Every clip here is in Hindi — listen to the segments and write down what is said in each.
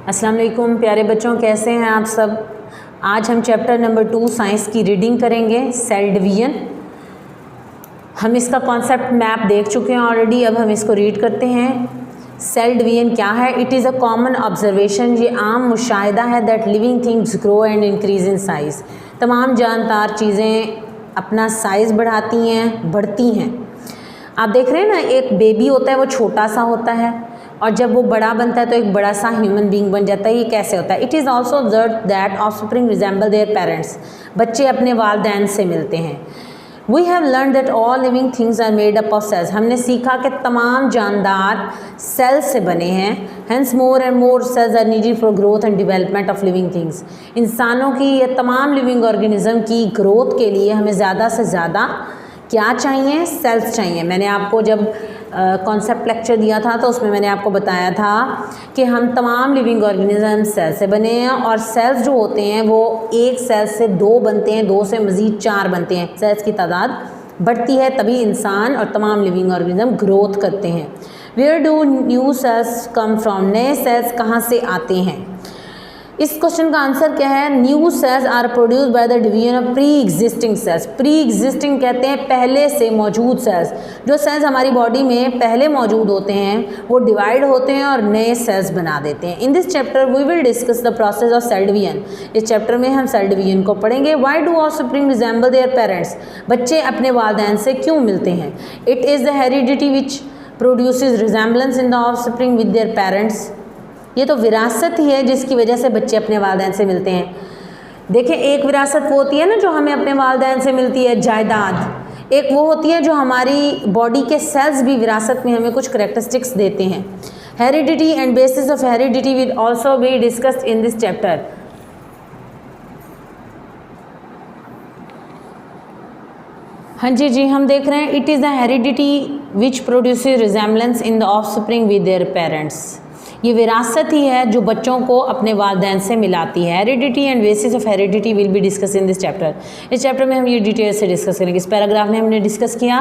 अस्सलाम वालेकुम प्यारे बच्चों, कैसे हैं आप सब। आज हम चैप्टर नंबर 2 साइंस की रीडिंग करेंगे, सेल डिवीजन। हम इसका कॉन्सेप्ट मैप देख चुके हैं ऑलरेडी, अब हम इसको रीड करते हैं। सेल डिवीजन क्या है? It is a common observation, ये आम मुशाहिदा है that living things grow and increase in size. तमाम जानदार चीज़ें अपना साइज़ बढ़ाती हैं, बढ़ती हैं। आप देख रहे हैं ना, एक बेबी होता है वो छोटा सा होता है और जब वो बड़ा बनता है तो एक बड़ा सा ह्यूमन बीइंग बन जाता है। ये कैसे होता है? It is also observe that offspring resemble their parents. बच्चे अपने वालिदैन से मिलते हैं। We have learn that all living things are made up of cells. हमने सीखा कि तमाम जानदार सेल से बने हैं। Hence more and more cells are needed for growth and development of living things. इंसानों की या तमाम लिविंग ऑर्गेनिज्म की ग्रोथ के लिए हमें ज़्यादा से ज़्यादा क्या चाहिए? सेल्स चाहिए। मैंने आपको जब कॉन्सेप्ट लेक्चर दिया था तो उसमें मैंने आपको बताया था कि हम तमाम लिविंग ऑर्गेनिज्म सेल से बने हैं और सेल्स जो होते हैं वो एक सेल से 2 बनते हैं, 2 से मज़ीद 4 बनते हैं। सेल्स की तादाद बढ़ती है तभी इंसान और तमाम लिविंग ऑर्गेनिज्म ग्रोथ करते हैं। Where do new cells come from? नए सेल्स कहाँ से आते हैं? इस क्वेश्चन का आंसर क्या है? New cells are produced by the division of pre existing cells. Pre existing कहते हैं पहले से मौजूद सेल्स। जो सेल्स हमारी बॉडी में पहले मौजूद होते हैं वो डिवाइड होते हैं और नए सेल्स बना देते हैं। In this chapter we will discuss the process of cell division. इस चैप्टर में हम सेल डिवीजन को पढ़ेंगे। Why do offspring resemble their parents? बच्चे अपने वालिदैन से क्यों मिलते हैं? It is the heredity which produces resemblance in the offspring with their parents. ये तो विरासत ही है जिसकी वजह से बच्चे अपने वालिदैन से मिलते हैं। देखिए, एक विरासत वो होती है ना जो हमें अपने वालिदैन से मिलती है, जायदाद। एक वो होती है जो हमारी बॉडी के सेल्स भी विरासत में हमें कुछ करेक्टरिस्टिक्स देते हैं। Heredity and bases of heredity will also be discussed in this chapter. हाँ जी, हम देख रहे हैं it is the heredity which produces resemblance in the offspring with their parents. ये विरासत ही है जो बच्चों को अपने वालिदैन से मिलाती है। Heredity and bases of heredity will be discuss in this chapter. इस चैप्टर में हम ये डिटेल से डिस्कस करेंगे। इस पैराग्राफ में हमने डिस्कस किया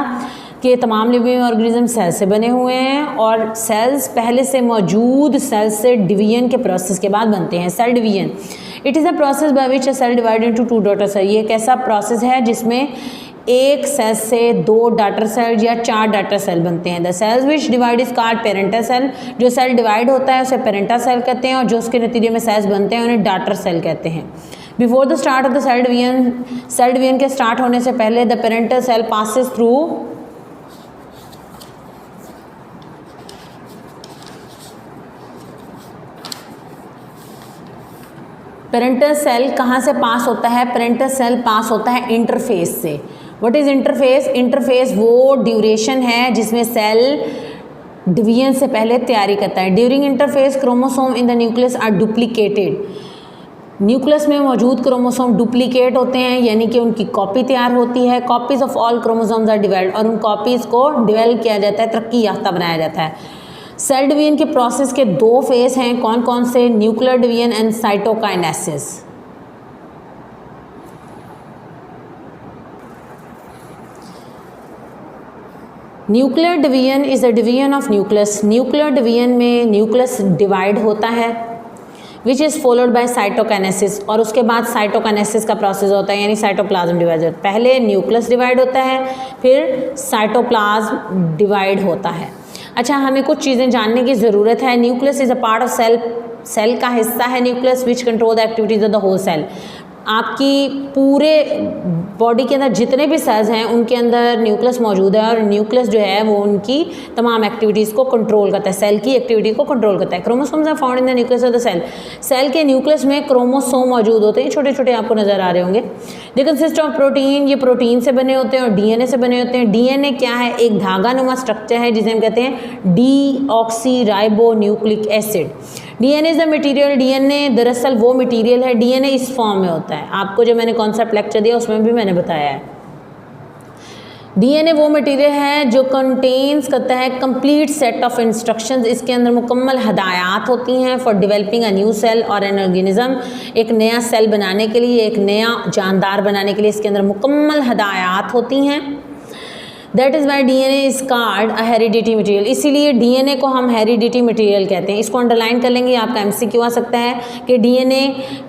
कि तमाम लिविंग ऑर्गेनिज्म सेल से बने हुए हैं और सेल्स पहले से मौजूद सेल्स से डिवीजन के प्रोसेस के बाद बनते हैं। Cell division it is a process by which a cell divide into 2 daughter cell. ये एक ऐसा प्रोसेस है जिसमें एक सेल से 2 डॉटर सेल या 4 डॉटर सेल बनते हैं। The cells which divide is called parental cell. जो सेल डिवाइड होता है उसे पेरेंटल सेल कहते हैं और जो उसके नतीजे में सेल्स बनते हैं उन्हें डॉटर सेल कहते हैं। Before the start of the cell division के स्टार्ट होने से पहले the parental cell passes through parental cell कहाँ से पास होता है? पेरेंटल सेल पास होता है इंटरफेस से। What is interface? इंटरफेस वो ड्यूरेशन है जिसमें सेल डिवीजन से पहले तैयारी करता है। During interface chromosome in the nucleus are duplicated. Nucleus में मौजूद क्रोमोसोम डुप्लीकेट होते हैं, यानी कि उनकी कॉपी तैयार होती है। Copies of all chromosomes are developed और उन कॉपीज़ को डिवेल्प किया जाता है, तरक्की याफ्ता बनाया जाता है। सेल डिवीजन के प्रोसेस के 2 फेज हैं। कौन कौन से? Nuclear division and cytokinesis. Nuclear division is the division of nucleus. Nuclear division में न्यूक्लियस डिवाइड होता है which is followed by cytokinesis और उसके बाद साइटोकाइनेसिस का प्रोसेस होता है, यानी साइटोप्लाज्म डिवाइड होता है। पहले न्यूक्लियस डिवाइड होता है, फिर साइटोप्लाज्म डिवाइड होता है। अच्छा, हमें कुछ चीज़ें जानने की ज़रूरत है। Nucleus is a part of cell. Cell का हिस्सा है nucleus which control the activities of the whole cell. आपकी पूरे बॉडी के अंदर जितने भी सेल्स हैं उनके अंदर न्यूक्लियस मौजूद है और न्यूक्लियस जो है वो उनकी तमाम एक्टिविटीज़ को कंट्रोल करता है, सेल की एक्टिविटी को कंट्रोल करता है। Chromosomes are found in the nucleus of the cell. Cell के न्यूक्लियस में क्रोमोसोम मौजूद होते हैं, छोटे छोटे आपको नज़र आ रहे होंगे। They consist of protein. ये प्रोटीन से बने होते हैं और डीएनए से बने होते हैं। डीएनए क्या है? एक धागानुमा स्ट्रक्चर है जिसे हम कहते हैं deoxy nucleic acid. DNA is the material. DNA दरअसल वो मटेरियल है, डीएनए इस फॉर्म में होता है। आपको जो मैंने कॉन्सेप्ट लेक्चर दिया उसमें भी मैंने बताया है। डीएनए वो मटेरियल है जो कंटेन्स करता है कंप्लीट सेट ऑफ इंस्ट्रक्शंस। इसके अंदर मुकम्मल हदायत होती हैं for developing a new cell और एन ऑर्गेनिज्म। एक नया सेल बनाने के लिए, एक नया जानदार बनाने के लिए इसके अंदर मुकम्मल हदायत होती हैं। That is why DNA is called a heredity material, इसीलिए DNA को हम हेरिडिटी मटेरियल कहते हैं। इसको अंडरलाइन कर लेंगे, आपका MCQ आ सकता है कि DNA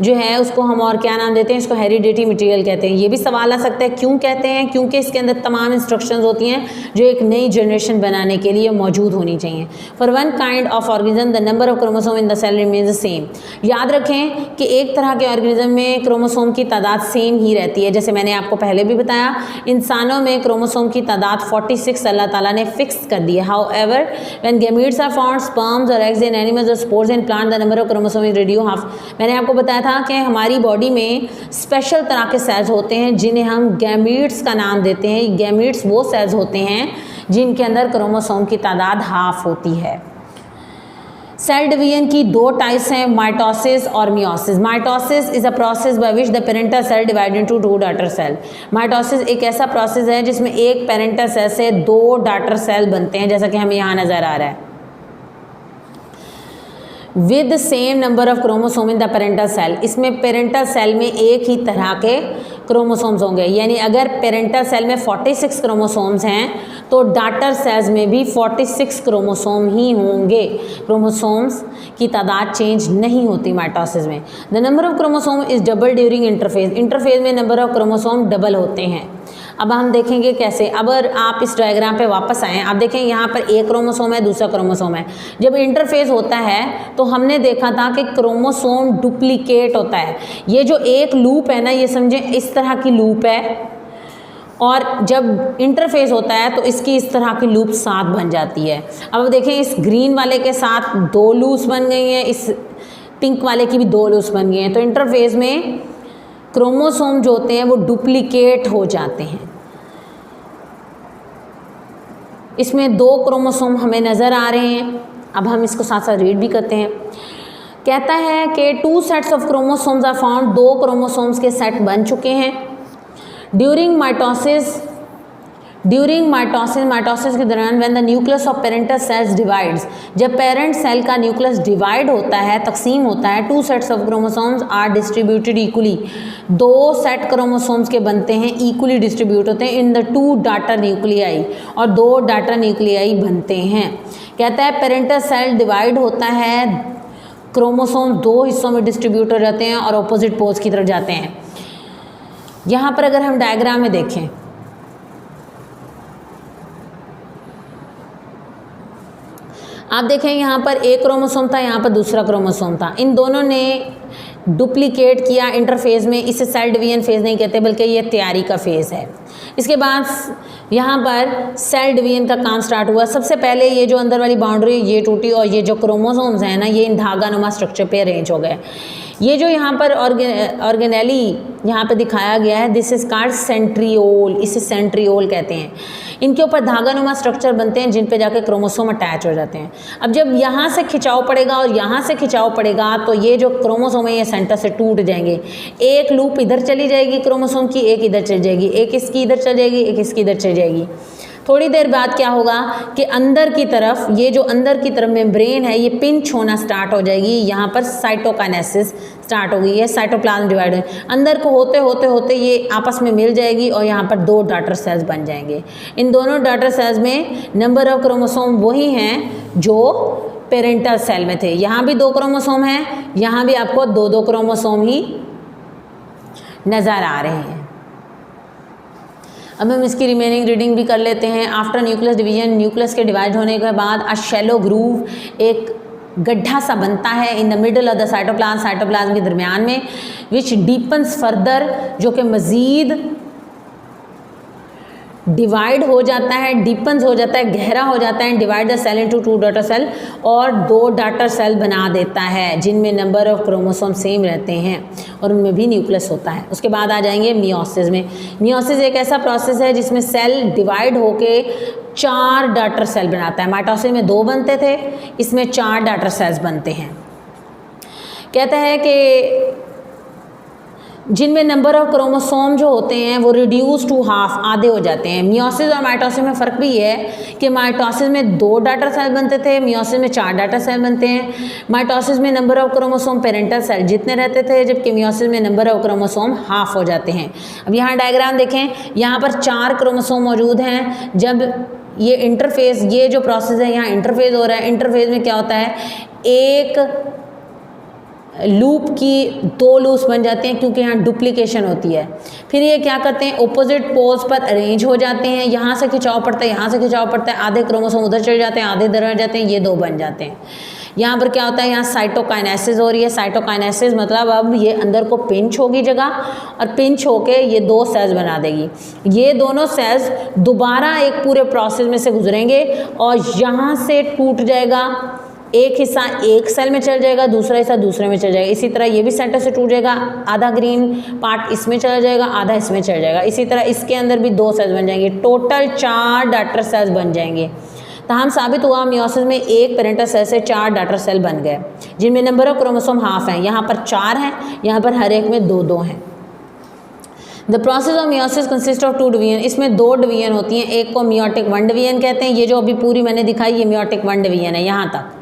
जो है उसको हम और क्या नाम देते हैं, इसको हेरिडिटी मटेरियल कहते हैं। ये भी सवाल आ सकता है क्यों कहते हैं, क्योंकि इसके अंदर तमाम इंस्ट्रक्शंस होती हैं जो एक नई जनरेशन बनाने के लिए मौजूद होनी चाहिए। For one kind of organism the number of chromosome in the cell remains the same. याद रखें कि एक तरह के ऑर्गेनिज्म में क्रोमोसोम की तादाद सेम ही रहती है। जैसे मैंने आपको पहले भी बताया, इंसानों में क्रोमोसोम की तादाद 46 अल्लाह ताला ने फिक्स कर दी है। However when gametes are found, sperms और एग्स इन एनिमल्स और spores in plant, the number of chromosome is reduce half. मैंने आपको बताया था कि हमारी बॉडी में स्पेशल तरह के सेल्स होते हैं जिन्हें हम गैमीट्स का नाम देते हैं। गैमीट्स वो सेल्स होते हैं जिनके अंदर क्रोमोसोम की तादाद हाफ होती है। सेल डिवीजन की दो टाइप्स हैं, माइटोसिस और meiosis. Mitosis is a process by which the parental cell divide into 2 daughter cell. Mitosis एक ऐसा प्रोसेस है जिसमें एक पेरेंटल सेल से 2 डॉटर सेल बनते हैं, जैसा कि हमें यहाँ नजर आ रहा है। With same number of chromosome in the parental cell, इसमें पेरेंटल सेल में एक ही तरह के क्रोमोसोम्स होंगे। यानी अगर पेरेंटल सेल में 46 क्रोमोसोम्स हैं तो डॉटर सेल्स में भी 46 क्रोमोसोम ही होंगे। क्रोमोसोम्स की तादाद चेंज नहीं होती माइटोसिस में। The number of chromosome is double during interphase. Interphase में नंबर ऑफ क्रोमोसोम डबल होते हैं। अब हम देखेंगे कैसे। अब आप इस डायग्राम पे वापस आएँ, आप देखें यहाँ पर एक क्रोमोसोम है, दूसरा क्रोमोसोम है। जब इंटरफेज होता है तो हमने देखा था कि क्रोमोसोम डुप्लीकेट होता है। ये जो एक लूप है ना, ये समझें इस तरह की लूप है, और जब इंटरफेस होता है तो इसकी इस तरह की लूप 7 बन जाती है। अब देखें इस ग्रीन वाले के साथ 2 लूप्स बन गई हैं, इस पिंक वाले की भी 2 लूप्स बन गई हैं। तो इंटरफेस में क्रोमोसोम जो होते हैं वो डुप्लीकेट हो जाते हैं। इसमें 2 क्रोमोसोम हमें नज़र आ रहे हैं। अब हम इसको साथ साथ रीड भी करते हैं। कहता है कि 2 sets of chromosomes are found, 2 chromosomes के सेट बन चुके हैं। ड्यूरिंग माइटोसिस के दौरान when the nucleus of parental cells divides, जब पेरेंट सेल का न्यूक्लियस डिवाइड होता है, तकसीम होता है, 2 sets of chromosomes are distributed equally, 2 set chromosomes के बनते हैं, इक्वली डिस्ट्रीब्यूट होते हैं इन द 2 डॉटर न्यूक्लियाई, और 2 डॉटर न्यूक्लियाई बनते हैं। कहता है पेरेंटल सेल डिवाइड होता है, क्रोमोसोम 2 हिस्सों में डिस्ट्रीब्यूट हो जाते हैं और अपोजिट पोल्स की तरफ जाते हैं। यहाँ पर अगर हम डायग्राम में देखें, आप देखें यहाँ पर एक क्रोमोसोम था, यहाँ पर दूसरा क्रोमोसोम था। इन दोनों ने डुप्लीकेट किया इंटरफेज में। इसे सेल डिवीजन फेज़ नहीं कहते बल्कि ये तैयारी का फेज़ है। इसके बाद यहाँ पर सेल डिवीजन का काम स्टार्ट हुआ। सबसे पहले ये जो अंदर वाली बाउंड्री ये टूटी और ये जो क्रोमोसोम्स हैं ना, ये इन धागानुमा स्ट्रक्चर पे अरेंज हो गए। ये जो यहाँ पर ऑर्गेनेली यहाँ पे दिखाया गया है, दिस इज कॉल्ड सेंट्रियोल, इसे सेंट्रियोल कहते हैं। इनके ऊपर धागानुमा स्ट्रक्चर बनते हैं जिन पे जाके क्रोमोसोम अटैच हो जाते हैं। अब जब यहाँ से खिंचाव पड़ेगा और यहाँ से खिंचाव पड़ेगा तो ये जो क्रोमोसोम है ये सेंटर से टूट जाएंगे। एक लूप इधर चली जाएगी क्रोमोसोम की, एक इधर चली जाएगी, एक इसकी इधर चली जाएगी, एक इसकी इधर चली जाएगी। थोड़ी देर बाद क्या होगा कि अंदर की तरफ ये जो अंदर की तरफ मेम्ब्रेन है ये पिंच होना स्टार्ट हो जाएगी। यहाँ पर साइटोकाइनेसिस स्टार्ट हो गई है, साइटोप्लाज्म डिवाइड अंदर को होते होते होते ये आपस में मिल जाएगी और यहाँ पर 2 डॉटर सेल्स बन जाएंगे। इन दोनों डॉटर सेल्स में नंबर ऑफ क्रोमोसोम वही हैं जो पेरेंटल सेल में थे। यहाँ भी 2 क्रोमोसोम हैं, यहाँ भी आपको 2-2 क्रोमोसोम ही नज़र आ रहे हैं। अब हम इसकी रिमेनिंग रीडिंग भी कर लेते हैं। आफ्टर न्यूक्लियस डिवीजन, न्यूक्लियस के डिवाइड होने के बाद अ शैलो ग्रूव, एक गड्ढा सा बनता है in the middle of the cytoplasm के दरमियान में, विच डीपन्स फर्दर, जो कि मज़ीद डिवाइड हो जाता है, डीपन्स हो जाता है, गहरा हो जाता है। Divide the cell into 2 daughter cell, और 2 डॉटर सेल बना देता है जिनमें नंबर ऑफ क्रोमोसोम सेम रहते हैं और उनमें भी न्यूक्लियस होता है। उसके बाद आ जाएंगे मियोसिस में। मियोसिस एक ऐसा प्रोसेस है जिसमें सेल डिवाइड होके 4 डॉटर सेल बनाता है। माइटोसिस में 2 बनते थे, इसमें 4 डॉटर सेल्स बनते हैं। कहता है कि जिनमें नंबर ऑफ क्रोमोसोम जो होते हैं वो रिड्यूस टू हाफ, आधे हो जाते हैं। मियोसिस और माइटोसिस में फ़र्क भी है कि माइटोसिस में 2 डाटर सेल बनते थे, मियोसिस में 4 डाटर सेल बनते हैं। माइटोसिस में number of chromosome parental cell जितने रहते थे, जबकि मियोसिस में नंबर ऑफ क्रोमोसोम हाफ हो जाते हैं। अब यहाँ डायग्राम देखें, यहाँ पर 4 क्रोमोसोम मौजूद हैं। जब ये इंटरफेस, ये जो प्रोसेस है यहाँ इंटरफेस हो रहा है, इंटरफेस में क्या होता है, एक लूप की 2 लूप्स बन जाते हैं क्योंकि यहाँ डुप्लीकेशन होती है। फिर ये क्या करते हैं, ऑपोजिट पोल्स पर अरेंज हो जाते हैं, यहाँ से खिंचाव पड़ता है, यहाँ से खिंचाव पड़ता है, आधे क्रोमोसोम उधर चले जाते हैं, आधे इधर आ जाते हैं, ये 2 बन जाते हैं। यहाँ पर क्या होता है, यहाँ साइटोकाइनेसिस हो रही है। साइटोकाइनेसिस मतलब अब ये अंदर को पिंच होगी जगह, और पिंच होके ये 2 सेल्स बना देगी। ये दोनों सेल्स दोबारा एक पूरे प्रोसेस में से गुजरेंगे और यहाँ से टूट जाएगा, एक हिस्सा एक सेल में चल जाएगा, दूसरा हिस्सा दूसरे में चल जाएगा। इसी तरह ये भी सेंटर से टूट जाएगा, आधा ग्रीन पार्ट इसमें चला जाएगा, आधा इसमें चल जाएगा। इसी तरह इसके अंदर भी 2 सेल्स बन जाएंगे, टोटल 4 डाटर सेल्स बन जाएंगे। तो हम साबित हुआ मियोसिस में एक पेरेंटल सेल से 4 डाटर सेल बन गए, जिनमें नंबर ऑफ क्रोमोसोम हाफ हैं। यहाँ पर 4 हैं, यहाँ पर हर एक में 2-2 हैं। The process of meiosis consist of 2 division. इसमें 2 डिवीजन होती हैं, एक को मियोटिक 1 डिवीजन कहते हैं, ये जो अभी पूरी मैंने दिखाई ये मियोटिक 1 डिवीजन है यहाँ तक।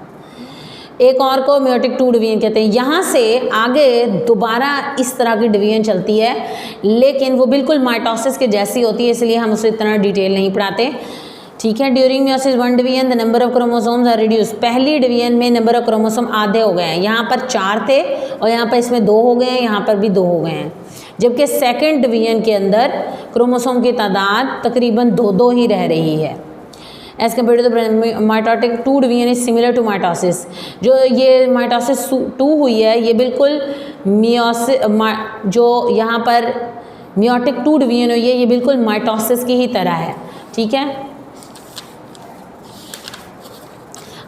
एक और को मियोटिक 2 डिवीजन कहते हैं। यहाँ से आगे दोबारा इस तरह की डिवीजन चलती है, लेकिन वो बिल्कुल माइटोसिस के जैसी होती है, इसलिए हम उसे इतना डिटेल नहीं पढ़ाते, ठीक है। During meiosis 1 division the number of chromosomes are reduce. पहली डिवीजन में नंबर ऑफ क्रोमोसोम आधे हो गए हैं, यहाँ पर 4 थे और यहाँ पर इसमें 2 हो गए हैं, यहाँ पर भी 2 हो गए हैं। जबकि सेकेंड डिवीजन के अंदर क्रोमोसोम की तादाद तकरीबन 2-2 ही रह रही है। As compare to the mitotic 2 division is similar to mitosis. जो ये माइटोसिस 2 हुई है ये बिल्कुल मियोसिस, जो यहाँ पर मियोटिक 2 डिवीजन हुई है ये बिल्कुल माइटोसिस की ही तरह है, ठीक है।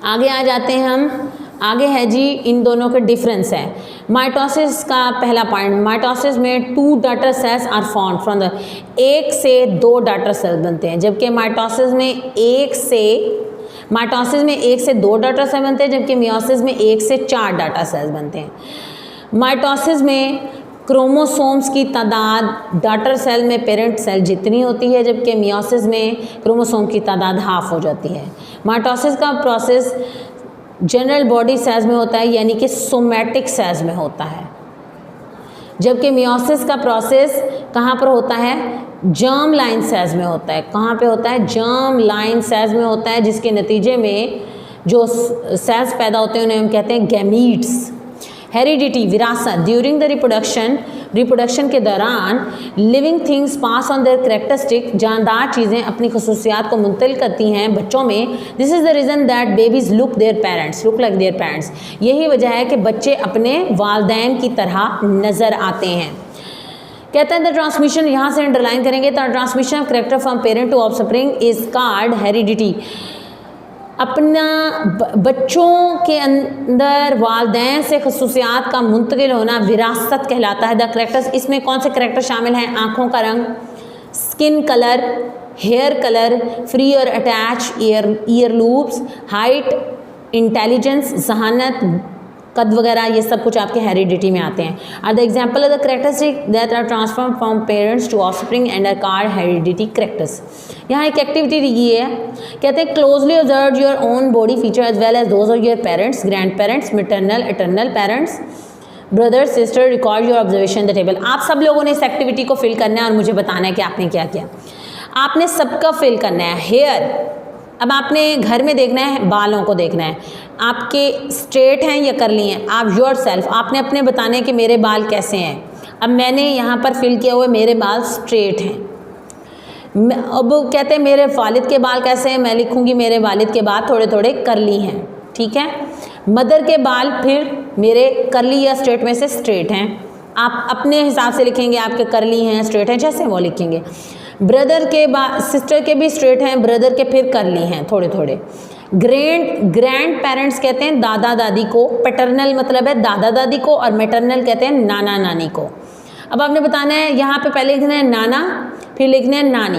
आगे आ जाते हैं हम, आगे है जी इन दोनों के डिफरेंस है। माइटोसिस का पहला पॉइंट, माइटोसिस में 2 daughter cells are formed from the, 1 से 2 डाटर सेल्स बनते हैं, जबकि माइटोसिस में 1 से 2 डाटर सेल बनते हैं, जबकि मियोसिस में 1 से 4 डाटा सेल्स बनते हैं। माइटोसिस में क्रोमोसोम्स की तादाद डाटर सेल में पेरेंट सेल जितनी होती है, जबकि मियोसिस में क्रोमोसोम की तादाद हाफ हो जाती है। माइटोसिस का प्रोसेस जनरल बॉडी सेल्स में होता है, यानी कि सोमैटिक सेल्स में होता है, जबकि मियोसिस का प्रोसेस कहाँ पर होता है, जर्म लाइन सेल्स में होता है। कहाँ पे होता है, जर्म लाइन सेल्स में होता है, जिसके नतीजे में जो सेल्स पैदा होते हैं उन्हें हम कहते हैं गैमीट्स। हेरिडिटी, विरासत, ड्यूरिंग द रिप्रोडक्शन के दौरान living things pass on their characteristic, जानदार चीज़ें अपनी खसूसियात को मुंतकिल करती हैं बच्चों में। This is the reason that babies look like their parents. यही वजह है कि बच्चे अपने वालदैन की तरह नज़र आते हैं। कहते हैं द ट्रांसमिशन, यहाँ से अंडरलाइन करेंगे, the transmission of character from parent to offspring is called heredity. अपना बच्चों के अंदर वालदैन से खसूसियात का मुंतकिल होना विरासत कहलाता है। द करेक्टर्स, इसमें कौन से करेक्टर शामिल हैं, आँखों का रंग, skin colour, hair colour, free और attach ear lobes, height, intelligence, जहानत, कद वगैरह, ये सब कुछ आपके हेरिडिटी में आते हैं। Are the example of the characteristic that are transform from parents to offspring and are called heredity characters. यहाँ एक एक्टिविटी दी है, कहते हैं closely observe your own body feature as well as those of your parents, grand parents, maternal eternal parents, brother sister, record your observation the table. आप सब लोगों ने इस एक्टिविटी को फिल करना है और मुझे बताना है कि आपने क्या किया। आपने सबका फिल करना है। हेयर, अब आपने घर में देखना है, बालों को देखना है आपके स्ट्रेट हैं या करली हैं। आप योर सेल्फ, आपने अपने बताने हैं कि मेरे बाल कैसे हैं। अब मैंने यहाँ पर फिल किया हुआ मेरे बाल स्ट्रेट हैं। अब कहते हैं मेरे वालिद के बाल कैसे हैं, मैं लिखूँगी मेरे वालिद के बाल थोड़े थोड़े करली हैं, ठीक है। मदर के बाल फिर मेरे करली या स्ट्रेट में से स्ट्रेट हैं। आप अपने हिसाब से लिखेंगे, आपके करली हैं स्ट्रेट हैं, जैसे वो लिखेंगे। ब्रदर के सिस्टर के भी स्ट्रेट हैं, ब्रदर के फिर करली हैं थोड़े थोड़े। ग्रैंड पेरेंट्स कहते हैं दादा दादी को, पैटर्नल मतलब है दादा दादी को, और मैटरनल कहते हैं नाना नानी को। अब आपने बताना है, यहाँ पे पहले लिखना है नाना, फिर लिखना है नानी,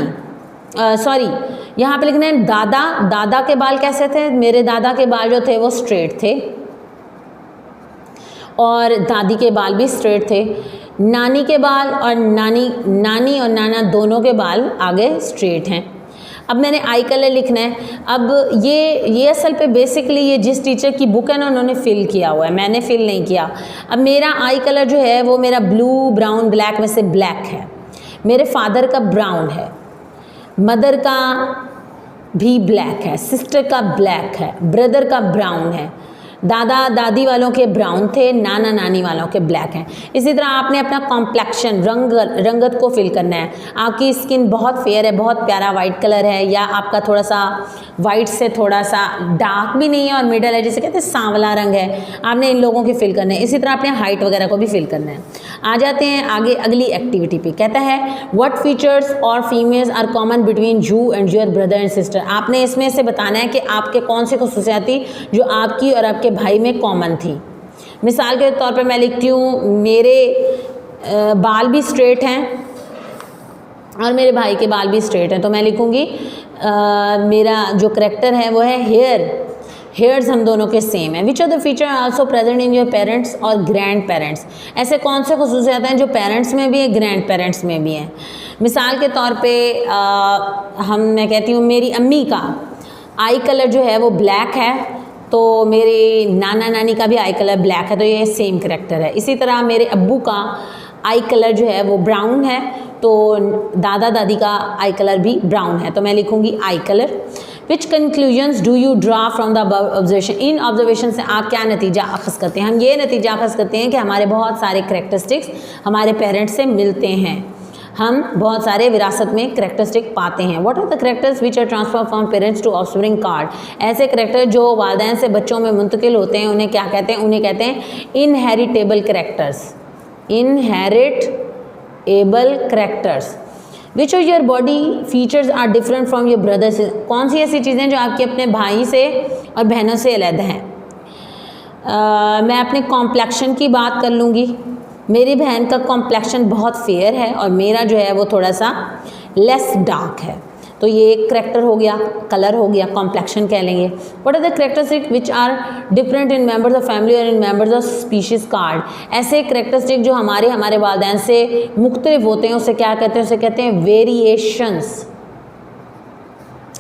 यहाँ पे लिखना है दादा। दादा के बाल कैसे थे, मेरे दादा के बाल जो थे वो स्ट्रेट थे और दादी के बाल भी स्ट्रेट थे। नानी के बाल और नानी और नाना दोनों के बाल आगे स्ट्रेट हैं। अब मैंने आई कलर लिखना है। अब ये असल पे बेसिकली ये जिस टीचर की बुक है ना उन्होंने फिल किया हुआ है, मैंने फिल नहीं किया। अब मेरा आई कलर जो है वो मेरा ब्लू ब्राउन ब्लैक में से ब्लैक है। मेरे फादर का ब्राउन है, मदर का भी ब्लैक है, सिस्टर का ब्लैक है, ब्रदर का ब्राउन है, दादा दादी वालों के ब्राउन थे, नाना नानी वालों के ब्लैक हैं। इसी तरह आपने अपना कॉम्प्लेक्शन रंगत को फिल करना है। आपकी स्किन बहुत फेयर है, बहुत प्यारा वाइट कलर है, या आपका थोड़ा सा वाइट से थोड़ा सा डार्क भी नहीं है और मिडल है, जिसे कहते हैं सांवला रंग है, आपने इन लोगों की फिल करना है। इसी तरह आपने हाइट वगैरह को भी फिल करना है। आ जाते हैं आगे अगली एक्टिविटी पे। कहता है व्हाट फीचर्स और females are common between you and your brother and sister. आपने इसमें से बताना है कि आपके कौन सी खसूसियात थी जो आपकी और आपके भाई में कॉमन थी। मिसाल के तौर पे मैं लिखती हूँ मेरे बाल भी स्ट्रेट हैं और मेरे भाई के बाल भी स्ट्रेट हैं, तो मैं लिखूँगी मेरा जो करेक्टर है वो है हेयर्स हम दोनों के सेम है। Which are the feature also present in your parents और ग्रैंड पेरेंट्स। ऐसे कौन से खसूसियात हैं जो पेरेंट्स में भी है ग्रैंड पेरेंट्स में भी हैं। मिसाल के तौर पे मैं कहती हूँ मेरी अम्मी का आई कलर जो है वो ब्लैक है, तो मेरे नाना नानी का भी आई कलर ब्लैक है, तो ये सेम करेक्टर है। इसी तरह मेरे अब्बू का आई कलर जो है वो ब्राउन है, तो दादा दादी का आई कलर भी ब्राउन है, तो मैं लिखूँगी आई colour. Which conclusions do you draw from the above observation. In observation से आप क्या नतीजा अखज़ करते हैं। हम ये नतीजा अखज़ करते हैं कि हमारे बहुत सारे करेक्टरिस्टिक्स हमारे पेरेंट्स से मिलते हैं, हम बहुत सारे विरासत में करेक्टरिस्टिक पाते हैं। What are the characters which are transfer from parents to offspring card. ऐसे करेक्टर जो वालिदैन से बच्चों में मुंतकिल होते हैं उन्हें क्या कहते हैं, उन्हें कहते हैं inheritable characters. Inheritable characters. Which of your body features are different from your brothers. कौन सी ऐसी चीज़ें जो आपके अपने भाई से और बहनों से अलग हैं। मैं अपने कॉम्प्लेक्शन की बात कर लूँगी। मेरी बहन का कॉम्प्लेक्शन बहुत फेयर है और मेरा जो है वो थोड़ा सा लेस डार्क है, तो ये एक करेक्टर हो गया, कलर हो गया, कॉम्प्लेक्शन कह लेंगे। What are the characteristic which are different in members of family और in members of species card. ऐसे करेक्टरिस्टिक जो हमारे वालिदैन से मुख्तलिफ होते हैं उसे क्या कहते हैं, उसे कहते हैं वेरिएशंस।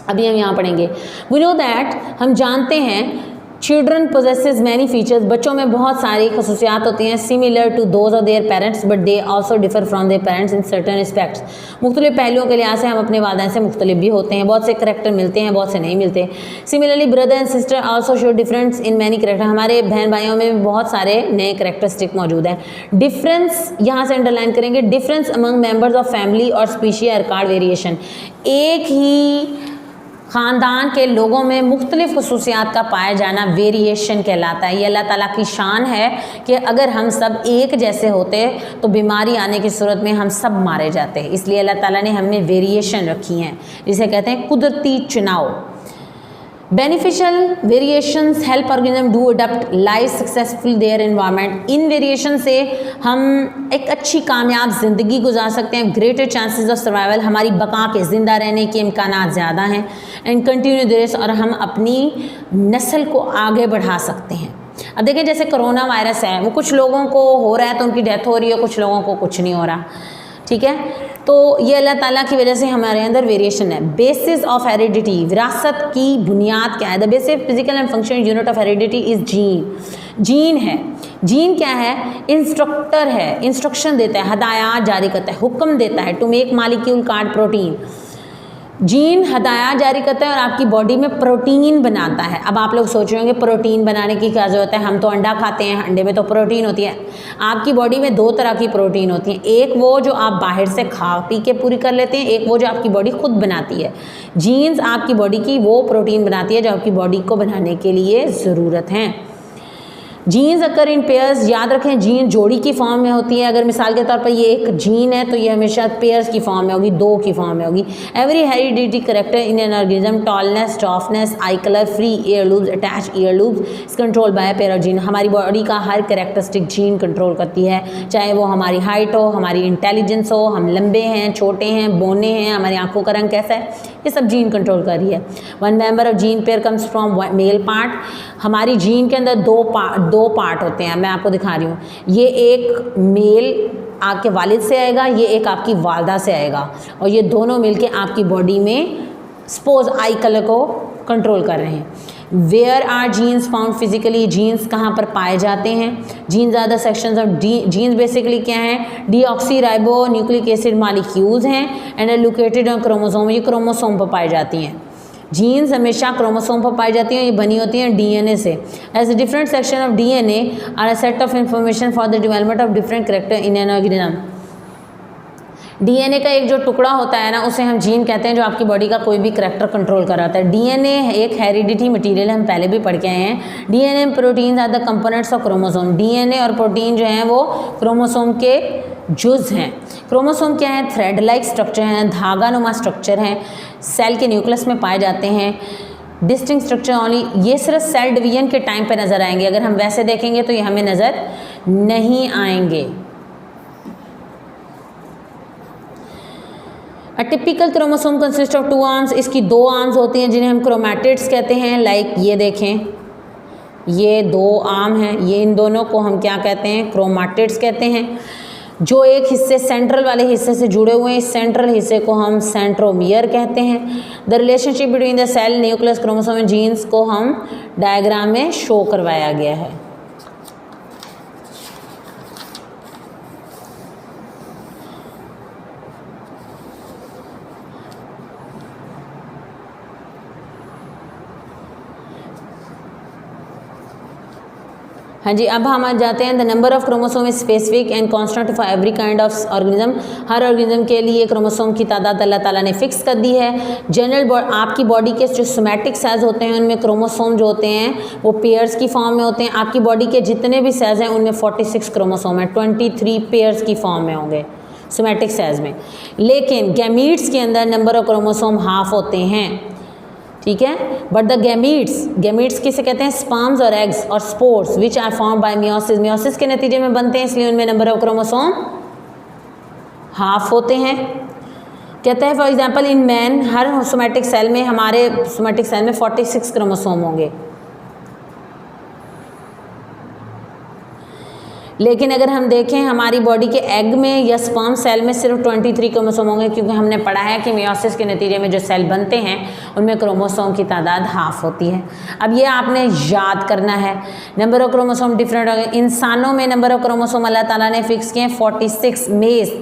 अभी हम यहाँ पढ़ेंगे। वी नो दैट, हम जानते हैं, चिल्ड्रन पोजेसेस मैनी फीचर्स, बच्चों में बहुत सारी खसूसियात होती हैं, similar to those of their parents but they also differ from their parents in certain respects. मुख्तलिफ पहलुओं के लिहाज से हम अपने वालिदैन से मुख्तलिफ भी होते हैं, बहुत से करेक्टर मिलते हैं, बहुत से नहीं मिलते। Similarly brother and sister also show difference in many character. हमारे बहन भाइयों में भी बहुत सारे नए करेक्टरिस्टिक मौजूद हैं। डिफरेंस यहाँ से अंडरलाइन करेंगे, difference among members of family और स्पीशी आर कॉल्ड वेरिएशन। एक ही ख़ानदान के लोगों में मुख्तलिफ़ खसूसियात का पाया जाना वेरिएशन कहलाता है। ये अल्लाह ताला की शान है कि अगर हम सब एक जैसे होते तो बीमारी आने की सूरत में हम सब मारे जाते, इसलिए अल्लाह ताला ने हमें वेरिएशन रखी हैं, जिसे कहते हैं कुदरती चुनाव। Beneficial variations help organism do adopt life successful their environment. In variation से हम एक अच्छी कामयाब ज़िंदगी गुजार सकते हैं। ग्रेटर चांसेस ऑफ सर्वाइवल, हमारी बका के ज़िंदा रहने के इम्कानात ज़्यादा हैं। एंड कंटिन्यू दिस, और हम अपनी नस्ल को आगे बढ़ा सकते हैं। अब देखें जैसे कोरोना वायरस है, वो कुछ लोगों को हो रहा है तो उनकी डेथ हो रही है, कुछ लोगों को कुछ नहीं हो रहा, ठीक है। तो ये अल्लाह ताला की वजह से हमारे अंदर वेरिएशन है। बेसिस ऑफ हेरिडिटी, विरासत की बुनियाद क्या है। The basic physical and functional unit of heredity is gene. Gene है, जीन क्या है, इंस्ट्रक्टर है, इंस्ट्रक्शन देता है, हदायत जारी करता है, हुक्म देता है to make molecule card protein. Gene हदायत जारी करता है और आपकी बॉडी में प्रोटीन बनाता है। अब आप लोग सोच रहे होंगे प्रोटीन बनाने की क्या ज़रूरत है, हम तो अंडा खाते हैं, अंडे में तो प्रोटीन होती है। आपकी बॉडी में दो तरह की प्रोटीन होती हैं, एक वो जो आप बाहर से खा पी के पूरी कर लेते हैं, एक वो जो आपकी बॉडी खुद बनाती है। जीन्स आपकी बॉडी की वो प्रोटीन बनाती है जो आपकी बॉडी को बनाने के लिए ज़रूरत है। जीन्स अकर इन पेयर्स, याद रखें जीन जोड़ी की फॉर्म में होती है। अगर मिसाल के तौर पर ये एक जीन है तो ये हमेशा पेयर्स की फॉर्म में होगी, दो की फॉर्म में होगी। Every heredity character in an organism, tallness, toughness, eye colour, free ear lobes, attach ear lobes, is control by pair of gene. हमारी बॉडी का हर कैरेक्टरिस्टिक जीन कंट्रोल करती है, चाहे वो हमारी हाइट हो, हमारी इंटेलिजेंस हो, हम लंबे हैं, छोटे हैं, बोने हैं, हमारी आंखों का रंग कैसा है, ये सब जीन कंट्रोल कर रही है। One member of gene pair comes from male part. हमारी जीन के अंदर दो पार्ट होते हैं, मैं आपको दिखा रही हूँ। ये एक मेल आपके वालिद से आएगा, ये एक आपकी वालदा से आएगा, और ये दोनों मिलके आपकी बॉडी में सपोज आई कलर को कंट्रोल कर रहे हैं। Where are genes found physically, genes कहाँ पर पाए जाते हैं? Genes are the sections of genes basically क्या है? Deoxyribonucleic acid molecules हैं and are located on chromosome, ये क्रोमोसोम पर पाई जाती हैं। जीन्स हमेशा क्रोमोसोम पर पाई जाती हैं, ये बनी होती हैं डीएनए से। As different section of DNA are a set of information for the development of different character in an organism. DNA का एक जो टुकड़ा होता है ना, उसे हम जीन कहते हैं, जो आपकी बॉडी का कोई भी करैक्टर कंट्रोल कराता है। डीएनए एक हेरिडिटी मटेरियल, हम पहले भी पढ़ के आए हैं। DNA proteins are the components of chromosome. DNA और प्रोटीन जो हैं वो क्रोमोसोम के जुज हैं। क्रोमोसोम क्या है? थ्रेड लाइक स्ट्रक्चर हैं, धागानुमा स्ट्रक्चर हैं, सेल के न्यूक्लियस में पाए जाते हैं। डिस्टिंक्ट स्ट्रक्चर ओनली, ये सिर्फ सेल डिवीजन के टाइम पे नज़र आएंगे, अगर हम वैसे देखेंगे तो ये हमें नज़र नहीं आएंगे। A typical chromosome consist of 2 arms, इसकी 2 आर्म्स होती हैं जिन्हें हम क्रोमैटिड्स कहते हैं। लाइक ये देखें, ये 2 आर्म हैं, ये इन दोनों को हम क्या कहते हैं? क्रोमैटिड्स कहते हैं। जो एक हिस्से सेंट्रल वाले हिस्से से जुड़े हुए हैं, इस सेंट्रल हिस्से को हम सेंट्रोमियर कहते हैं। The relationship between the cell nucleus chromosome and genes को हम डायग्राम में शो करवाया गया है। हाँ जी, अब हम जाते हैं। The number of chromosome is specific and constant for every kind of organism. Her organism के लिए क्रोमोसोम की तादाद अल्लाह ताला ने फिक्स कर दी है। जनरल आपकी बॉडी के जो सोमैटिक सेल्स होते हैं उनमें क्रोमोसोम जो होते हैं वो पेयर्स की फॉर्म में होते हैं। आपकी बॉडी के जितने भी सेल्स हैं उनमें 46 क्रोमोसोम हैं, 23 पेयर्स की फॉर्म में होंगे सोमैटिक सेल्स में। लेकिन गैमीट्स के अंदर नंबर ऑफ क्रोमोसोम हाफ होते हैं, ठीक है। बट द गैमीट्स किसे कहते हैं? स्पर्म्स और एग्स और spores which are form by meiosis, meiosis के नतीजे में बनते हैं, इसलिए उनमें नंबर ऑफ क्रोमोसोम हाफ होते हैं। कहता है फॉर एग्जांपल इन मैन, हर सोमैटिक सेल में, हमारे सोमैटिक सेल में 46 क्रोमोसोम होंगे। लेकिन अगर हम देखें हमारी बॉडी के एग में या स्पर्म सेल में सिर्फ 23 क्रोमोसोम होंगे, क्योंकि हमने पढ़ा है कि मियोसिस के नतीजे में जो सेल बनते हैं उनमें क्रोमोसोम की तादाद हाफ होती है। अब ये आपने याद करना है। नंबर ऑफ क्रोमोसोम डिफरेंट, इंसानों में नंबर ऑफ क्रोमोसोम अल्लाह ताला ने फिक्स किए हैं 46। मेज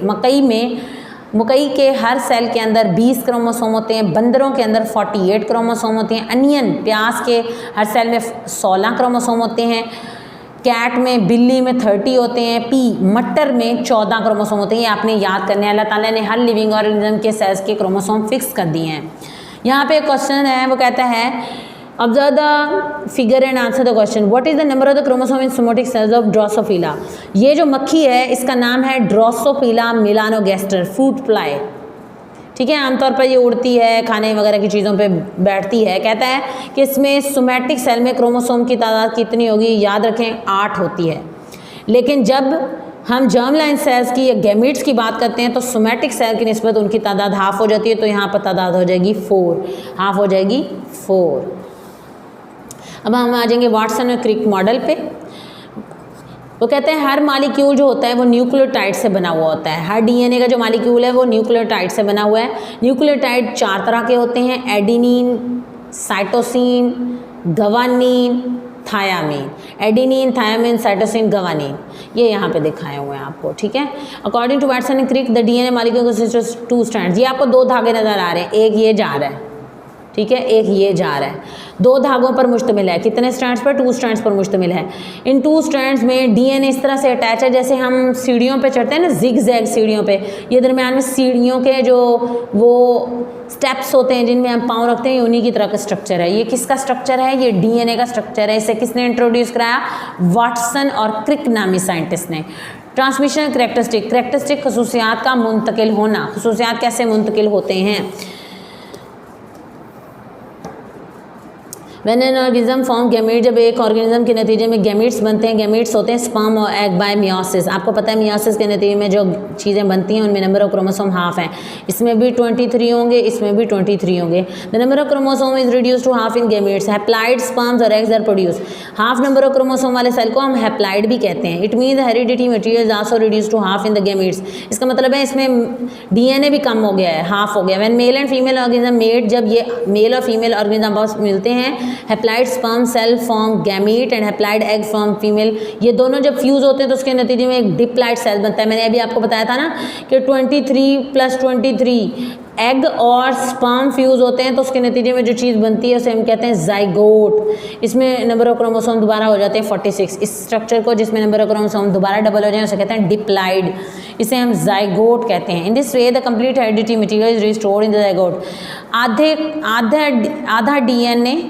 मकई के हर सेल के अंदर 20 क्रोमोसोम होते हैं। बंदरों के अंदर 48 क्रोमोसोम होते हैं। अनियन प्याज के हर सेल में 16 क्रोमोसोम होते हैं। कैट में, बिल्ली में 30 होते हैं। मटर में 14 क्रोमोसोम होते हैं। ये आपने याद करने हैं। अल्लाह ताला ने हर लिविंग ऑर्गेनिज्म के सेल्स के क्रोमोसोम फिक्स कर दिए हैं। यहाँ पे एक क्वेश्चन है, वो कहता है observe the figure and answer the question. What is the number of the chromosome in somatic cells of Drosophila. ये जो मक्खी है इसका नाम है ड्रोसोफिला मेलानोगैस्टर फ्रूट फ्लाई, ठीक है। आमतौर पर ये उड़ती है, खाने वगैरह की चीज़ों पे बैठती है। कहता है कि इसमें सोमैटिक सेल में क्रोमोसोम की तादाद कितनी होगी? याद रखें 8 होती है। लेकिन जब हम जर्म लाइन सेल्स की या गैमीट्स की बात करते हैं तो सोमैटिक सेल की निस्बत उनकी तादाद हाफ हो जाती है। तो यहाँ पर तादाद हो जाएगी 4, हाफ हो जाएगी 4। अब हम आ जाएंगे वाटसन और क्रिक मॉडल पे। वो कहते हैं हर मालिक्यूल जो होता है वो न्यूक्लियोटाइड से बना हुआ होता है। हर डीएनए का जो मालिक्यूल है वो न्यूक्लियोटाइड से बना हुआ है। न्यूक्लियोटाइड 4 तरह के होते हैं, adenine, cytosine, guanine, thymine. Adenine, thymine, cytosine, guanine, ये यहाँ पे दिखाए हुए हैं आपको, ठीक है। According to Watson and Crick the DNA molecule consist of 2 strands. ये आपको 2 धागे नज़र आ रहे हैं, एक ये जा रहा है, ठीक है, एक ये जा रहा है। 2 धागों पर मुश्तमिल है। कितने स्ट्रैंड्स पर? 2 स्ट्रैंड्स पर मुश्तमिल है। इन 2 स्ट्रैंड्स में डीएनए इस तरह से अटैच है जैसे हम सीढ़ियों पे चढ़ते हैं ना, जिग जैग सीढ़ियों पे। ये दरमियान में सीढ़ियों के जो वो स्टेप्स होते हैं जिनमें हम पाँव रखते हैं, उन्हीं की तरह का स्ट्रक्चर है। ये किसका स्ट्रक्चर है? ये डीएनए का स्ट्रक्चर है। इसे किसने इंट्रोड्यूस कराया? वाटसन और क्रिक नामी साइंटिस्ट ने। ट्रांसमिशन करेक्टरिस्टिक खसूसियात का मुंतकिल होना। खसूसियात कैसे मुंतकिल होते हैं? When an organism form gamete, जब एक ऑर्गेनिज्म के नतीजे में गैमीट्स बनते हैं, गैमीट्स होते हैं स्पर्म और एग बाय मियोसिस। आपको पता है मियोसिस के नतीजे में जो चीज़ें बनती हैं उनमें नंबर ऑफ क्रोमोसोम हाफ है, इसमें भी 23 होंगे, इसमें भी 23 होंगे। The number of chromosome is reduce to half in gametes, haploid sperms और eggs are produce. Half number of chromosome वाले सेल को हम हैप्लाइड भी कहते हैं। It means heredity material is also reduce to half in the gametes. इसका मतलब है इसमें डीएनए भी कम हो गया है, हाफ हो गया। When male and female organism mate, जब ये मेल और फीमेल ऑर्गेनिज्म आपस में मिलते हैं, haploid sperm cell form gamete and haploid egg form female. ये दोनों जब फ्यूज होते हैं तो उसके नतीजे में एक डिप्लाइड सेल बनता है। मैंने अभी आपको बताया था ना कि 23 + 23 एग और स्पर्म फ्यूज होते हैं तो उसके नतीजे में जो चीज़ बनती है उसे हम कहते हैं जाइगोट। इसमें नंबर ऑफ क्रोमोसोम दोबारा हो जाते हैं 46। इस स्ट्रक्चर को जिसमें नंबर ऑफ क्रोमोसोम दोबारा डबल हो जाए उसे कहते हैं डिप्लाइड, इसे हम जाइगोट कहते हैं। In this way the complete heredity material is restored in the zygote. आधा डीएनए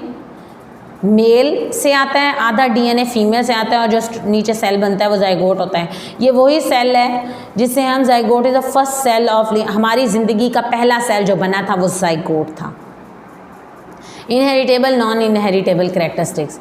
मेल से आता है, आधा डीएनए फीमेल से आता है, और जो नीचे सेल बनता है वो जाइगोट होता है। ये वही सेल है जिसे हम zygote is the first cell of, हमारी ज़िंदगी का पहला सेल जो बना था वो जाइगोट था। Inheritable non inheritable characteristics,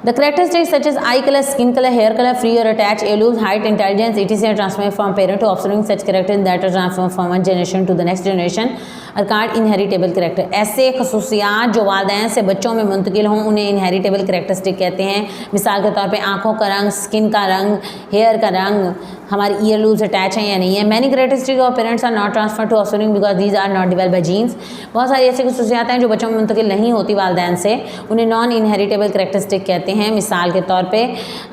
the characteristics such as eye color, skin color, hair color, free or attached earlobes, height, intelligence, etc. are transferred from parent to offspring. Such characters that are transferred from one generation to the next generation are called inheritable character. ऐसे खसूसियात जो वालिदैन से बच्चों में मुंतकिल हों उन्हें इनहेरिटेबल कैरेक्टरिस्टिक कहते हैं। मिसाल के तौर पे आँखों का रंग, स्किन का रंग, हेयर का रंग, हमारी ईयर लूब्स अटैच हैं या नहीं है। Many characteristic of parents are not transfer to offspring because these are not develop by genes. बहुत सारी ऐसी खसूसियात हैं जो बच्चों में मुंतकिल नहीं होती वालिदैन से, उन्हें नॉन इनहेरिटेबल कैरेक्टरिस्टिक कहते हैं। मिसाल के तौर पे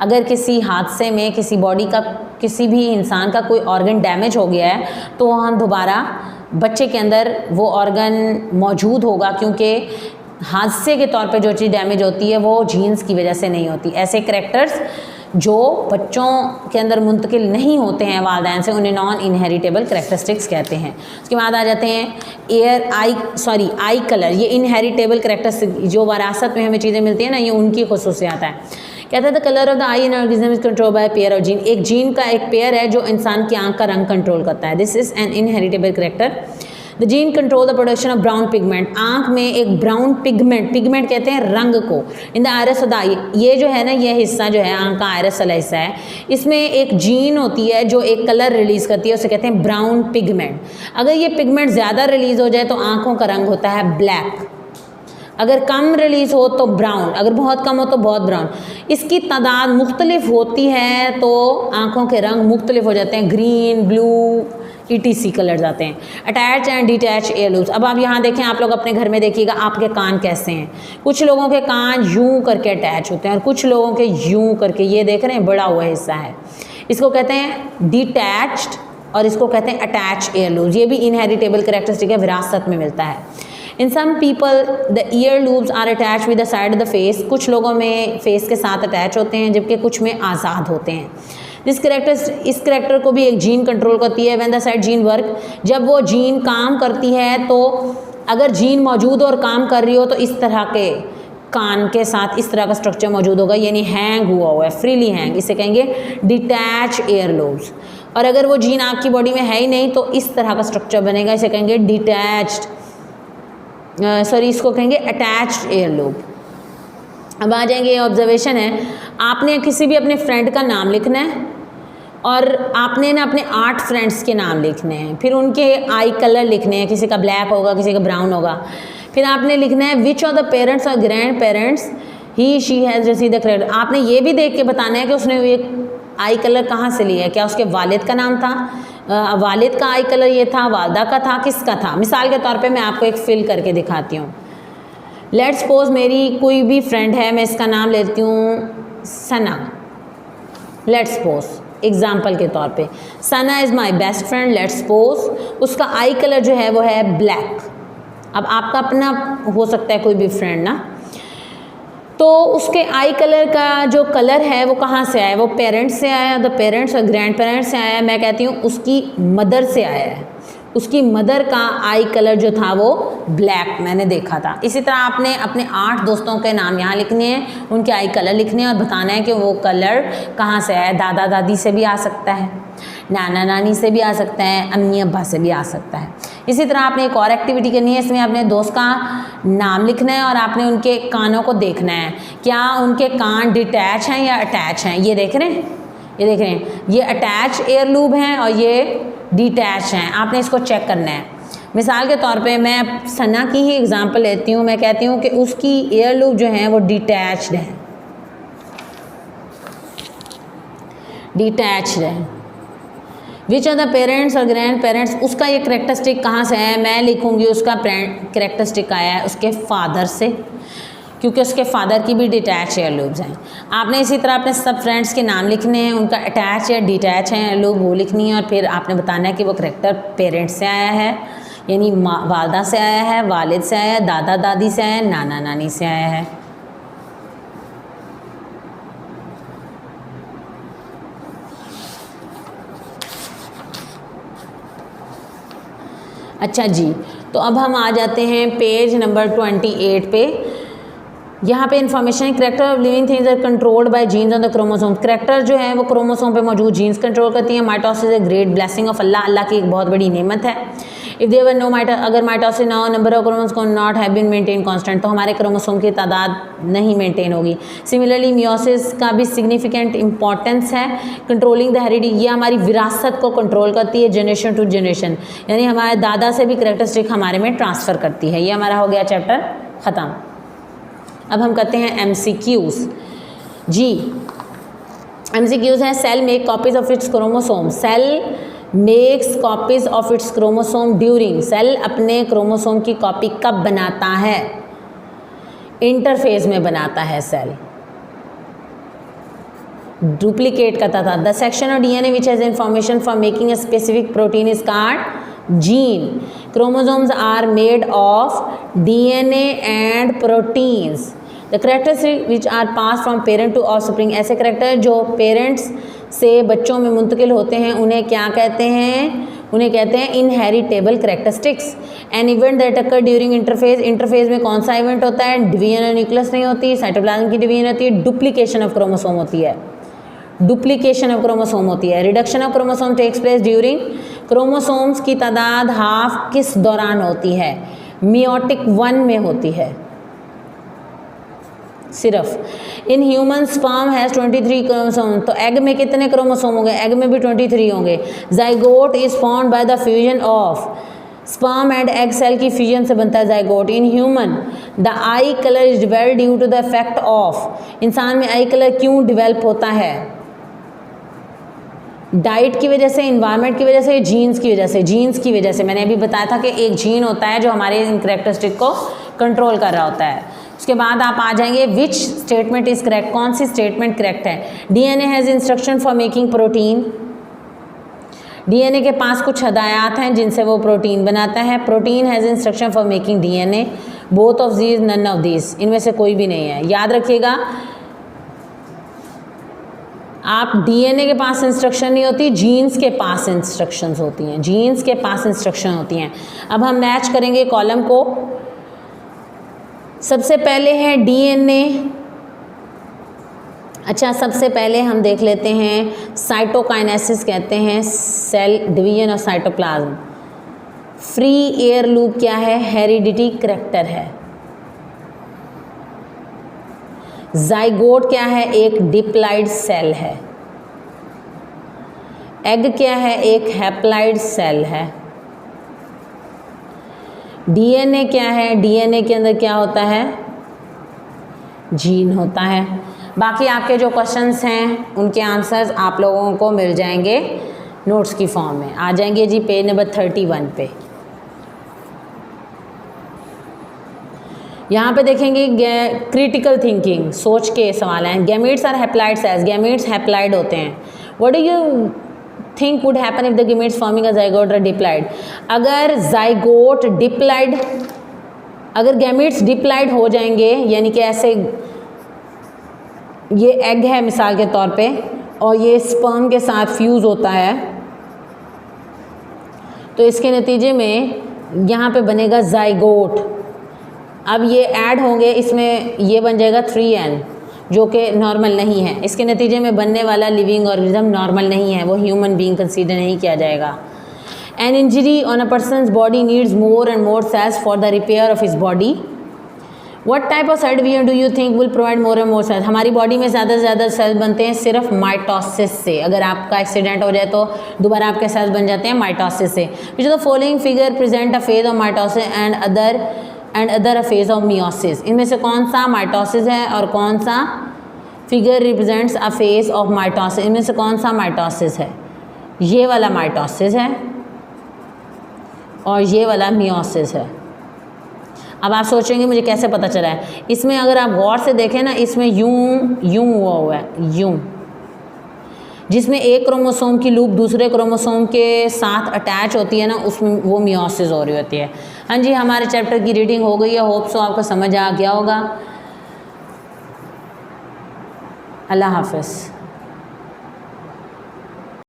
अगर किसी हादसे में किसी बॉडी का, किसी भी इंसान का कोई ऑर्गन डैमेज हो गया है तो हम दोबारा बच्चे के अंदर वो ऑर्गन मौजूद होगा, क्योंकि हादसे के तौर पे जो चीज़ डैमेज होती है वो जीन्स की वजह से नहीं होती। ऐसे करैक्टर्स जो बच्चों के अंदर मुंतकिल नहीं होते हैं वालिदैन से उन्हें नॉन इनहेरिटेबल कैरेक्टरिस्टिक्स कहते हैं। उसके बाद आ जाते हैं आई कलर। ये इनहेरिटेबल कैरेक्टरिस्टिक जो विरासत में हमें चीज़ें मिलती हैं ना, ये उनकी खुसूसियात है। कहते हैं the colour of the I in organism is control by pair of gene. एक जीन का एक पेयर है जो इंसान की आंख का रंग कंट्रोल करता है। This is an inheritable character. The gene control the production of brown pigment. आँख में एक ब्राउन पिगमेंट कहते हैं रंग को, in the iris of the eye. ये जो है ना, ये हिस्सा जो है आँख का आयरस वाला हिस्सा है, इसमें एक जीन होती है जो एक कलर रिलीज़ करती है, उसे कहते हैं ब्राउन पिगमेंट। अगर ये पिगमेंट ज़्यादा रिलीज़ हो जाए तो आँखों का रंग होता है ब्लैक, अगर कम रिलीज़ हो तो ब्राउन, अगर बहुत कम हो तो बहुत ब्राउन। इसकी तादाद मुख्तलिफ होती है तो आँखों के रंग मुख्तलिफ हो जाते हैं, ग्रीन, ब्लू, ETC कलर्स आते हैं। Attach and detach air lubes. अब आप यहाँ देखें, आप लोग अपने घर में देखिएगा आपके कान कैसे हैं। कुछ लोगों के कान यूं करके अटैच होते हैं और कुछ लोगों के यूं करके, ये देख रहे हैं बड़ा हुआ हिस्सा है, इसको कहते हैं डिटैच्ड और इसको कहते हैं अटैच एयर लूब्स। ये भी इनहेरिटेबल कैरेक्टरिस्टिक है, विरासत में मिलता है। In some people the ear lobes are attach with the side of the face. कुछ लोगों में फेस के साथ अटैच होते हैं जबकि कुछ में आज़ाद होते हैं। इस करेक्टर को भी एक जीन कंट्रोल करती है। When the side gene work, जब वो जीन काम करती है तो अगर जीन मौजूद और काम कर रही हो तो इस तरह के कान के साथ इस तरह का स्ट्रक्चर मौजूद होगा, यानी हैंग हुआ है, फ्रीली हैंग, इसे कहेंगे डिटैच एयर लोब्स। और अगर वो जीन आपकी बॉडी में है ही नहीं तो इस तरह का स्ट्रक्चर बनेगा, इसे कहेंगे इसको कहेंगे अटैच्ड एयर लोब। अब आ जाएंगे, ऑब्जर्वेशन है, आपने किसी भी अपने फ्रेंड का नाम लिखना है और आपने ना अपने 8 फ्रेंड्स के नाम लिखने हैं, फिर उनके आई कलर लिखने हैं, किसी का ब्लैक होगा, किसी का ब्राउन होगा। फिर आपने लिखना है विच ऑफ द पेरेंट्स और grand parents he she has receive the credit. आपने ये भी देख के बताना है कि उसने ये आई कलर कहाँ से लिया है, क्या उसके वालिद का नाम था, वालिद का आई कलर ये था, वालदा का था, किसका था। मिसाल के तौर पे मैं आपको एक फिल करके दिखाती हूँ। लेट्स सपोज मेरी कोई भी फ्रेंड है, मैं इसका नाम लेती हूँ सना। लेट्स सपोज एग्जाम्पल के तौर पे Sana is my best friend. Let's suppose उसका आई कलर जो है वो है ब्लैक। अब आपका अपना हो सकता है कोई भी फ्रेंड ना, तो उसके आई कलर का जो कलर है वो कहाँ से आया, वो पेरेंट्स से आया, द पेरेंट्स और ग्रैंड पेरेंट्स से आया। मैं कहती हूँ उसकी मदर से आया है। उसकी मदर का आई कलर जो था वो ब्लैक मैंने देखा था। इसी तरह आपने अपने 8 दोस्तों के नाम यहाँ लिखने हैं, उनके आई कलर लिखने हैं और बताना है कि वो कलर कहाँ से है। दादा दादी से भी आ सकता है, नाना नानी से भी आ सकता है, अम्मी अब्बा से भी आ सकता है। इसी तरह आपने एक और एक्टिविटी करनी है, इसमें अपने दोस्त का नाम लिखना है और आपने उनके कानों को देखना है, क्या उनके कान डिटैच हैं या अटैच हैं। ये देख रहे हैं, ये देख रहे हैं, ये अटैच एयर लूब हैं और ये डिटैच हैं। आपने इसको चेक करना है। मिसाल के तौर पे मैं सना की ही एग्जांपल लेती हूँ, मैं कहती हूँ कि उसकी एयर लूब जो है वो डिटैच्ड है, डिटैच्ड है। विच आर द पेरेंट्स और ग्रैंड पेरेंट्स, उसका ये करेक्टरिस्टिक कहाँ से है, मैं लिखूँगी उसका करेक्टरिस्टिक आया है उसके फादर से, क्योंकि उसके फादर की भी डिटैच एयर लूब्स हैं। आपने इसी तरह अपने सब फ्रेंड्स के नाम लिखने हैं, उनका अटैच या डिटैच है एयर लूब वो लिखनी है और फिर आपने बताना है कि वो करेक्टर पेरेंट्स से आया है, यानी वालदा से आया है, वालिद से आया है, दादा दादी से आया है, नाना नानी से आया है। अच्छा जी, तो अब हम आ जाते हैं पेज नंबर 28 पे। यहाँ पे इन्फॉर्मेशन है, character of living things are controlled by genes on the chromosome. Character जो है वो क्रोमोसोम पे मौजूद जीन्स कंट्रोल करती है। Mitosis a great blessing of Allah, Allah की एक बहुत बड़ी नेमत है। इफ़ देयर वर नो अगर माइटोसिस ना हो, number of chromosome not have been maintain constant, तो हमारे क्रोमोसोम की तादाद नहीं मेंटेन होगी। सिमिलरली मियोसिस का भी सिग्निफिकेंट इंपॉर्टेंस है, कंट्रोलिंग द हेरिडिटी, ये हमारी विरासत को कंट्रोल करती है जनरेशन टू जनरेशन, यानी हमारे दादा से भी करेक्टरिस्टिक हमारे में ट्रांसफ़र करती है। ये हमारा हो गया चैप्टर ख़त्म। अब हम करते हैं MCQs जी। MCQs है, cell make copies of its chromosome, cell makes copies of its chromosome during, cell अपने क्रोमोसोम की कॉपी कब बनाता है, इंटरफेज में बनाता है सेल, डुप्लीकेट करता था। The section of DNA which has information for making a specific protein is called gene. Chromosomes are made of DNA and proteins. The characteristics which are passed from parent to offspring, ऐसे करेक्टर जो पेरेंट्स से बच्चों में मुंतकिल होते हैं उन्हें क्या कहते हैं, उन्हें कहते हैं inheritable characteristics. An event that occur during interphase, interphase में कौन सा इवेंट होता है, डिवीजन ऑफ न्यूक्लियस नहीं होती, साइटोप्लाज्म की डिवीजन होती है, डुप्लीकेशन ऑफ क्रोमोसोम होती है, डुप्लीकेशन ऑफ क्रोमोसोम होती है। Reduction of chromosome takes place during, chromosomes की तादाद हाफ किस दौरान होती है, मियोटिक 1 में होती है सिर्फ। In human sperm has 23 chromosome, तो एग में कितने क्रोमोसोम होंगे, एग में भी 23 होंगे। Zygote is formed by the fusion of sperm and egg, cell की फ्यूजन से बनता है zygote. In human the eye colour is develop due to the effect of, इंसान में आई कलर क्यों डिवेल्प होता है, डाइट की वजह से, इन्वायरमेंट की वजह से, जीन्स की वजह से। जीन्स की वजह से मैंने अभी बताया था कि एक जीन होता है जो हमारे इन करेक्टरिस्टिक को कंट्रोल कर रहा होता है। उसके बाद आप आ जाएंगे विच स्टेटमेंट इज करेक्ट, कौन सी स्टेटमेंट करेक्ट है। DNA has instruction for making protein, DNA के पास कुछ हदायत हैं जिनसे वो प्रोटीन बनाता है। Protein has instruction for making DNA, both of these, none of these, इनमें से कोई भी नहीं है। याद रखिएगा आप, DNA के पास इंस्ट्रक्शन नहीं होती, जीन्स के पास इंस्ट्रक्शंस होती हैं, जीन्स के पास इंस्ट्रक्शन होती हैं। अब हम मैच करेंगे कॉलम को। सबसे पहले है DNA। अच्छा, सबसे पहले हम देख लेते हैं साइटोकाइनेसिस, कहते हैं cell division of cytoplasm. Free air loop क्या है, हेरिडिटी करेक्टर है। जाइगोट क्या है, एक डिप्लॉइड सेल है। एग क्या है, एक हैप्लॉइड सेल है। DNA क्या है, DNA के अंदर क्या होता है, जीन होता है। बाकी आपके जो क्वेश्चंस हैं उनके आंसर्स आप लोगों को मिल जाएंगे नोट्स की फॉर्म में। आ जाएंगे जी पेज नंबर 31 पे। यहाँ पे देखेंगे क्रिटिकल थिंकिंग, सोच के सवाल हैं। Gametes are haploid cells, gametes haploid होते हैं। What do you think would happen if the gametes forming a zygote और डिप्लॉइड, अगर जाइगोट डिप्लॉइड, अगर गैमीट्स डिप्लॉइड हो जाएंगे, यानी कि ऐसे ये एग है मिसाल के तौर पे और ये स्पर्म के साथ फ्यूज़ होता है, तो इसके नतीजे में यहाँ पे बनेगा ज़ाइगोट। अब ये ऐड होंगे, इसमें ये बन जाएगा 3n जो कि नॉर्मल नहीं है। इसके नतीजे में बनने वाला लिविंग ऑर्गेनिज्म नॉर्मल नहीं है, वो ह्यूमन बीइंग कंसीडर नहीं किया जाएगा। An injury on a person's body needs more and more cells for the repair of his body. What type of cell division do you think will provide more and more cells? हमारी बॉडी में ज़्यादा से ज़्यादा सेल बनते हैं सिर्फ माइटोसिस से। अगर आपका एक्सीडेंट हो जाए तो दोबारा आपके सेल्स बन जाते हैं माइटोसिस से। Which the following figure present a phase of mitosis and other a phase of meiosis. इनमें से कौन सा माइटोसिस है और कौन सा figure represents a phase of mitosis? इनमें से कौन सा माइटोसिस है? ये वाला माइटोसिस है और ये वाला मियोसिस है। अब आप सोचेंगे मुझे कैसे पता चला है? इसमें अगर आप गौर से देखें ना, इसमें यूं हुआ है, यूं, जिसमें एक क्रोमोसोम की लूप दूसरे क्रोमोसोम के साथ अटैच होती है ना, उसमें वो मियोसिस हो रही होती है। हाँ जी, हमारे चैप्टर की रीडिंग हो गई है, होप सो आपको समझ आ गया होगा। अल्लाह हाफ़िज़।